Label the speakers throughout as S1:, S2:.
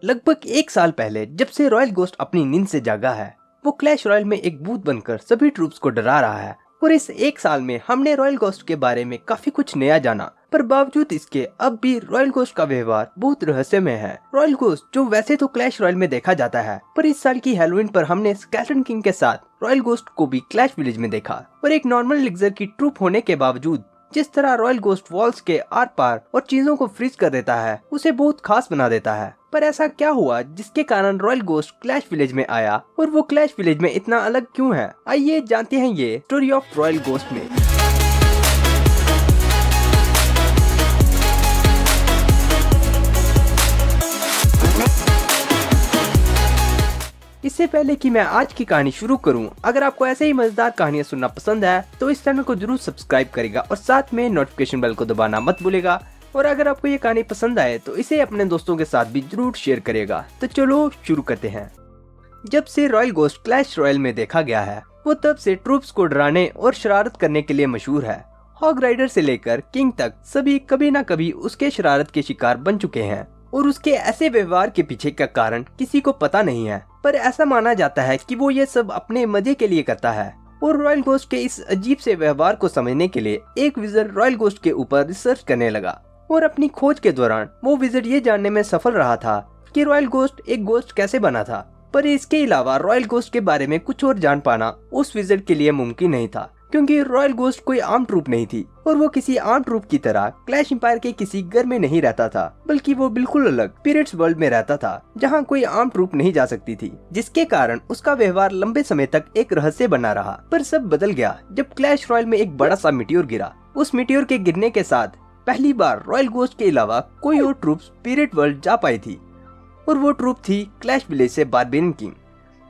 S1: लगभग 1 साल पहले जब से रॉयल घोस्ट अपनी नींद से जागा है, वो क्लैश रॉयल में एक भूत बनकर सभी ट्रूप्स को डरा रहा है। और इस 1 साल में हमने रॉयल घोस्ट के बारे में काफी कुछ नया जाना, पर बावजूद इसके अब भी रॉयल घोस्ट का व्यवहार बहुत रहस्यमय है। रॉयल घोस्ट जो वैसे तो क्लैश रॉयल में देखा जाता है, पर इस साल की हैलोवीन पर हमने स्केलेटन किंग के साथ रॉयल घोस्ट को भी क्लैश विलेज में देखा। और एक नॉर्मल लिग्जर की ट्रूप होने के बावजूद जिस तरह रॉयल घोस्ट वॉल्स के आर पार और चीजों को फ्रीज कर देता है, उसे बहुत खास बना देता है। पर ऐसा क्या हुआ जिसके कारण रॉयल घोस्ट क्लैश विलेज में आया, और वो क्लैश विलेज में इतना अलग क्यों है? आइए जानते हैं ये स्टोरी ऑफ रॉयल घोस्ट में। इससे पहले कि मैं आज की कहानी शुरू करूं, अगर आपको ऐसे ही मजेदार कहानियां सुनना पसंद है तो इस चैनल को जरूर सब्सक्राइब करेगा और साथ में नोटिफिकेशन बेल को दबाना मत भूलेगा। और अगर आपको ये कहानी पसंद आए तो इसे अपने दोस्तों के साथ भी जरूर शेयर करेगा। तो चलो शुरू करते हैं। जब से रॉयल घोस्ट क्लैश रॉयल में देखा गया है, वो तब से ट्रूप्स को डराने और शरारत करने के लिए मशहूर है। हॉग राइडर से लेकर किंग तक सभी कभी न कभी उसके शरारत के शिकार बन चुके हैं, और उसके ऐसे व्यवहार के पीछे का कारण किसी को पता नहीं है। पर ऐसा माना जाता है कि वो ये सब अपने मजे के लिए करता है। और रॉयल घोस्ट के इस अजीब से व्यवहार को समझने के लिए एक विज़र्ड रॉयल घोस्ट के ऊपर रिसर्च करने लगा, और अपनी खोज के दौरान वो विज़र्ड ये जानने में सफल रहा था कि रॉयल घोस्ट एक घोस्ट कैसे बना था। पर इसके अलावा रॉयल घोस्ट के बारे में कुछ और जान पाना उस विज़र्ड के लिए मुमकिन नहीं था, क्योंकि रॉयल घोस्ट कोई आम ट्रूप नहीं थी, और वो किसी आम ट्रूप की तरह क्लैश एम्पायर के किसी घर में नहीं रहता था, बल्कि वो बिल्कुल अलग स्पिरिट्स वर्ल्ड में रहता था, जहाँ कोई आम ट्रूप नहीं जा सकती थी, जिसके कारण उसका व्यवहार लंबे समय तक एक रहस्य बना रहा। पर सब बदल गया जब क्लैश रॉयल में एक बड़ा सा मीटियोर गिरा। उस मीटियोर के गिरने के साथ पहली बार रॉयल घोस्ट के अलावा कोई और ट्रूप स्पिरिट वर्ल्ड जा पाई थी, और वो ट्रूप थी क्लैश विलेज से बारबेरियन किंग।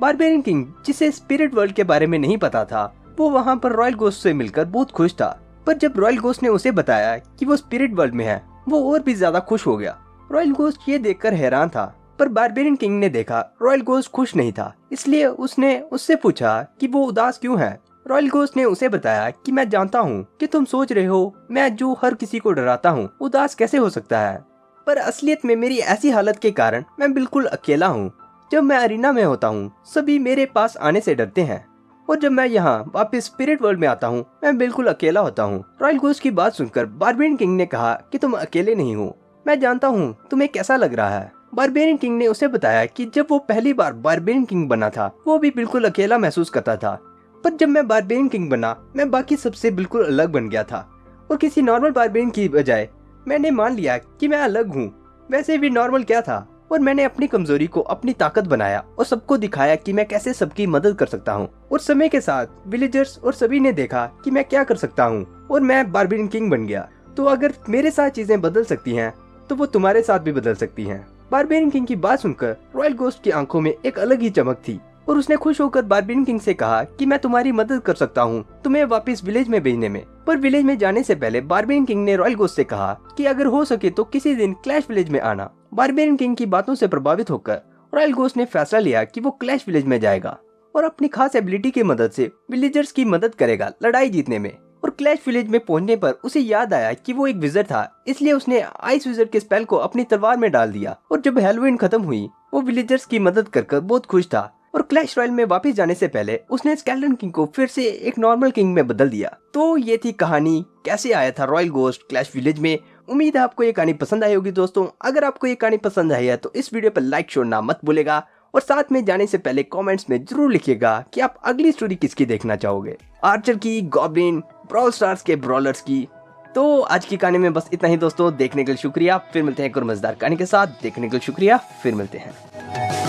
S1: बारबेरियन किंग, जिसे स्पिरिट वर्ल्ड के बारे में नहीं पता था, वो वहाँ पर रॉयल घोस्ट से मिलकर बहुत खुश था। पर जब रॉयल घोस्ट ने उसे बताया कि वो स्पिरिट वर्ल्ड में है, वो और भी ज्यादा खुश हो गया। रॉयल घोस्ट ये देखकर हैरान था, पर बारबेरियन किंग ने देखा रॉयल घोस्ट खुश नहीं था, इसलिए उसने उससे पूछा कि वो उदास क्यों है। रॉयल घोस्ट ने उसे बताया कि मैं जानता हूँ कि तुम सोच रहे हो, मैं जो हर किसी को डराता हूँ उदास कैसे हो सकता है, पर असलियत में मेरी ऐसी हालत के कारण मैं बिल्कुल अकेला हूँ। जब मैं अरीना में होता हूँ सभी मेरे पास आने से डरते हैं, और जब मैं यहाँ वापस स्पिरिट वर्ल्ड में आता हूँ मैं बिल्कुल अकेला होता हूँ। रॉयल घोस्ट की बात सुनकर बारबेरियन किंग ने कहा कि तुम अकेले नहीं हो, मैं जानता हूँ तुम्हें कैसा लग रहा है। बारबेरियन किंग ने उसे बताया कि जब वो पहली बार बारबेरियन किंग बना था वो भी बिल्कुल अकेला महसूस करता था, पर जब मैं बारबेरियन किंग बना मैं बाकी सबसे बिल्कुल अलग बन गया था, और किसी नॉर्मल बारबेरियन की बजाय मैंने मान लिया कि मैं अलग हूँ। वैसे भी नॉर्मल क्या था, और मैंने अपनी कमजोरी को अपनी ताकत बनाया और सबको दिखाया कि मैं कैसे सबकी मदद कर सकता हूँ। और समय के साथ विलेजर्स और सभी ने देखा कि मैं क्या कर सकता हूँ, और मैं बारबेरियन किंग बन गया। तो अगर मेरे साथ चीजें बदल सकती हैं तो वो तुम्हारे साथ भी बदल सकती हैं। बारबेरियन किंग की बात सुनकर रॉयल घोस्ट की आंखों में एक अलग ही चमक थी, और उसने खुश होकर बारबेरियन किंग से कहा कि मैं तुम्हारी मदद कर सकता हूँ तुम्हें वापस विलेज में भेजने में। पर विलेज में जाने से पहले बारबेरियन किंग ने रॉयल घोस्ट से कहा कि अगर हो सके तो किसी दिन क्लैश विलेज में आना। बारबेरियन किंग की बातों से प्रभावित होकर रॉयल घोस्ट ने फैसला लिया कि वो क्लैश विलेज में जाएगा और अपनी खास एबिलिटी की मदद से विलेजर्स की मदद करेगा लड़ाई जीतने में। और क्लैश विलेज में पहुंचने पर उसे याद आया कि वो एक विज़र्ड था, इसलिए उसने आइस विज़र्ड के स्पेल को अपनी तलवार में डाल दिया। और जब हैलोवीन खत्म हुई वो विलेजर्स की मदद कर बहुत खुश था, और क्लैश रॉयल में वापस जाने से पहले उसने स्केलेटन किंग को फिर से एक नॉर्मल किंग में बदल दिया। तो ये थी कहानी कैसे आया था रॉयल घोस्ट क्लैश विलेज में। उम्मीद है आपको ये कहानी पसंद आई होगी दोस्तों। अगर आपको ये कहानी पसंद आई है तो इस वीडियो पर लाइक छोड़ना मत भूलेगा, और साथ में जाने से पहले कमेंट्स में जरूर लिखिएगा कि आप अगली स्टोरी किसकी देखना चाहोगे, आर्चर की, गॉब्लिन, ब्रॉल स्टार्स के ब्रॉलर्स की। तो आज की कहानी में बस इतना ही दोस्तों। देखने के लिए शुक्रिया, फिर मिलते हैं एक और मजेदार कहानी के साथ। देखने के लिए शुक्रिया, फिर मिलते हैं।